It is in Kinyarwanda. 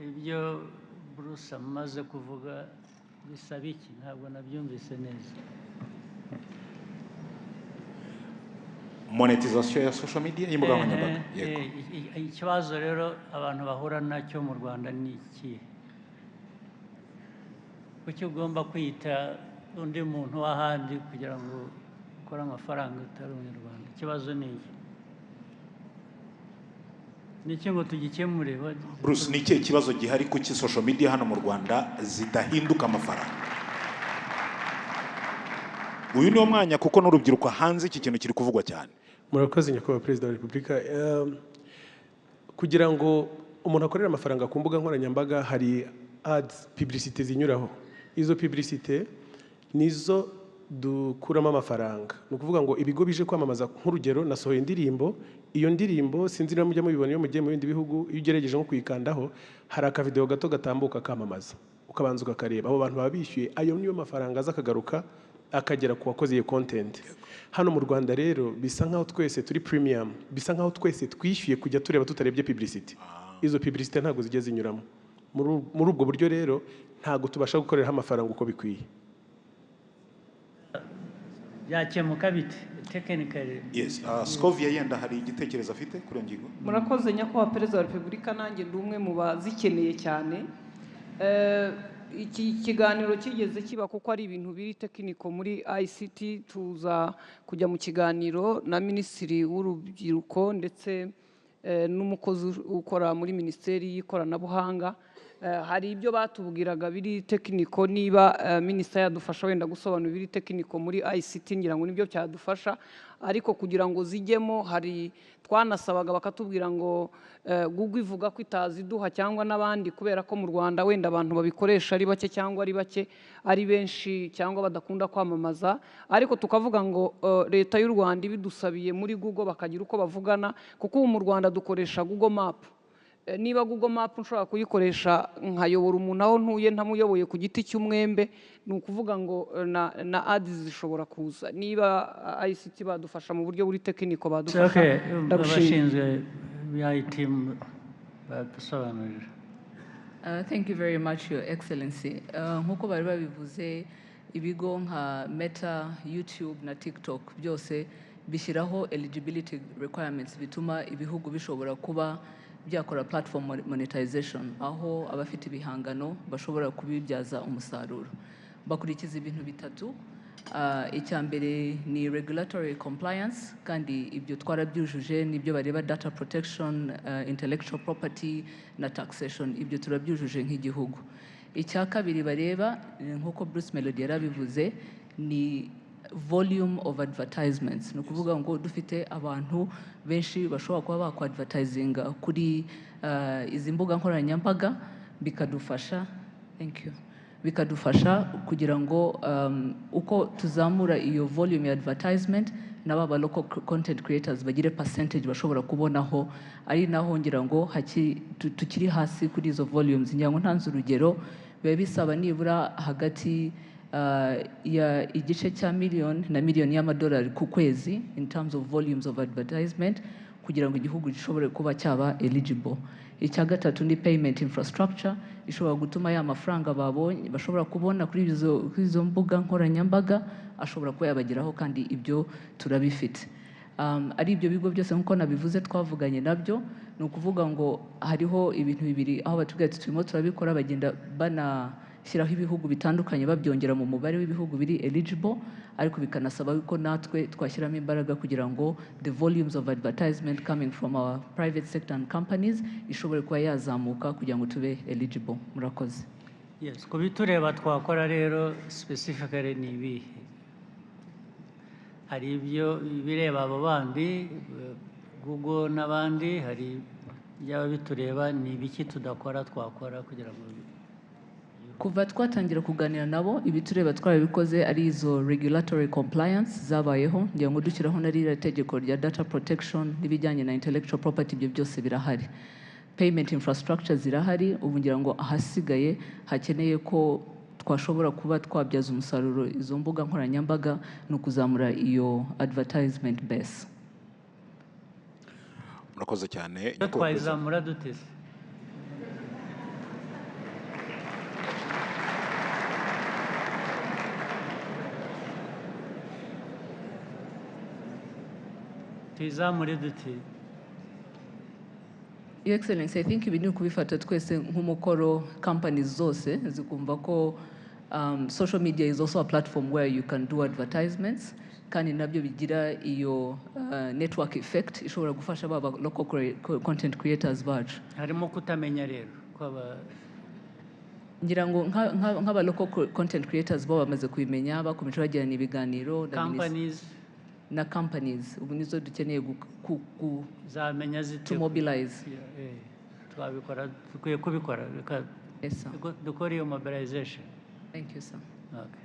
ibyo Bruce amaze kuvuga bisaba iki ntabwo nabyumvise neza. Monetization ya social media y'imbuga nkoranyambaga. Ikibazo rero abantu bahura nacyo mu Rwanda ni iki? Kuki ugomba kwita undi muntu w'ahandi kugira ngo ukore amafaranga utari umunyarwanda? Ikibazo ni iki? Niki ngo tugikemure? Bruce, ni ikihe kibazo gihari kuki social media hano mu Rwanda zidahinduka amafaranga? Uyu ni umwanya kuko n'urubyiruko hanze iki kintu kiri kuvugwa cyane. Murakoze nyakubahwa Perezida wa Repubulika. Kugira ngo umuntu akorere amafaranga ku mbuga nkoranyambaga hari ads, publicité zinyuraho. Izo publicité nizo dukuramo amafaranga. Ni ukuvuga ngo ibigo bije kwamamaza, nk'urugero nasohoye indirimbo, iyo ndirimbo sinzi niba mujya mubibona iyo mugiye mu bindi bihugu, iyo ugerageje nko kuyikandaho hari akavideo gato gatambuka kamamaza, ukabanza ukakareba. Abo bantu baba bishyuye, ayo niyo mafaranga aza akagaruka akagera ku wakoze iyo content. Hano mu Rwanda rero bisa nkaho twese turi premium, bisa nkaho twese twishyuye kujya tureba tutarebye publicity. Izo publicity ntabwo zijya zinyuramo. Muri ubwo buryo rero ntabwo tubasha gukorera amafaranga uko bikwiye. Byakemuka bite technically? Yes, Scovia yenda hari igitekerezo afite kuri ngingo. Murakoze nyakubahwa Perezida wa Repubulika, nanjye ndi umwe mu bazikeneye cyane. Iki kiganiro kigeze kiba kuko ari ibintu biri tekiniko muri ICT. Tuza kujya mu kiganiro na Minisitiri w'Urubyiruko ndetse n'umukozi ukora muri Minisiteri y'Ikoranabuhanga. Hari ibyo batubwiraga biri tekiniko, niba Minisitiri yadufasha wenda gusobanura biri tekiniko muri ICT ngira ngo nibyo cyadufasha, ariko kugira ngo zijyemo hari twanasabaga bakatubwira ngo Google ivuga ko itaziduha cyangwa n'abandi, kubera ko mu Rwanda wenda abantu babikoresha ari bake cyangwa ari bake ari benshi cyangwa badakunda kwamamaza, ariko tukavuga ngo leta y'u Rwanda ibidusabiye muri Google bakagira uko bavugana, kuko ubu mu Rwanda dukoresha Google Map. Niba Google Map nshobora kuyikoresha nkayobora umuntu aho ntuye ntamuyoboye ku giti cy'umwembe, ni ukuvuga ngo na ads zishobora kuza. Niba ICT badufasha mu buryo buri tekiniko badufasha. Abashinzwe IT badusobanurira. Thank you very much, Your Excellency. Nkuko bari babivuze, ibigo nka Meta, YouTube na TikTok byose bishyiraho eligibility requirements bituma ibihugu bishobora kuba byakora platform monetization, aho abafite ibihangano bashobora kubibyaza umusaruro. Bakurikiza ibintu bitatu. Icya mbere ni regulatory compliance, kandi ibyo twarabyujuje, nibyo bareba data protection, intellectual property na taxation, ibyo turabyujuje nk'igihugu. Icya kabiri bareba nkuko Bruce Melody yarabivuze ni volume of advertisements. Ni ukuvuga ngo dufite abantu benshi bashobora kuba bakwadvertisinga kuri izi mbuga nkoranyambaga, bikadufasha bikadufasha kugira ngo uko tuzamura iyo volume ya advertisement n'aba local content creators bagire percentage bashobora kubonaho, ari naho ngira ngo tukiri hasi kuri izo volumes. Ngira ngo ntanze urugero, biba bisaba nibura hagati ya igice cya miliyoni na miliyoni y'amadolari ku kwezi in terms of volumes of advertisement kugira ngo igihugu gishobore kuba cyaba eligible. Icya gatatu ni payment infrastructure, ishobora gutuma ya mafaranga babonye bashobora kubona kuri izo mbuga nkoranyambaga ashobora kuba yabageraho, kandi ibyo turabifite. Ari ibyo bigo byose nkuko nabivuze twavuganye nabyo, ni ukuvuga ngo hariho ibintu bibiri aho batubwira ati turimo turabikora, bagenda banashyiraho ibihugu bitandukanye babyongera mu mubare w'ibihugu biri eligible, ariko bikanasaba ko natwe twashyiramo imbaraga kugira ngo the volumes of advertisement coming from our private sector and companies ishobore kuba yazamuka kugira ngo tube eligible. Murakoze. Yes, kubitureba twakora rero specifically ni ibihe? Hari ibyo bireba abo bandi Google n'abandi, hari byaba bitureba, ni ibiki tudakora twakora kugira ngo kuva twatangira kuganira nabo ibitureba twarabikoze, ari izo regulatory compliance zabayeho, ngira ngo dushyiraho na ririya tegeko rya data protection n'ibijyanye na intellectual property, ibyo byose birahari. Payment infrastructure zirahari, ubu ngira ngo ahasigaye hakeneye ko twashobora kuba twabyaza umusaruro izo mbuga nkoranyambaga no kuzamura iyo advertisement base. Murakoze cyane. Twayizamura duteze tuyizamure duti. Your Excellency, I think ibi ni ukubifata twese nk'umukoro companies zose zikumva ko social media is also a platform where you can do advertisements kandi nabyo bigira iyo network effect ishobora gufasha baba local content creators bacu. Harimo kutamenya rero kwaba ngira ngo nk'aba local content creators bo bamaze kubimenya bakomeje bagirana ibiganiro na companies ubu nizo dukeneye zamenya zite to mobilize. Twabikora tukwiye kubikora Yes, sir. dukora iyo mobilization. Thank you, sir. Okay.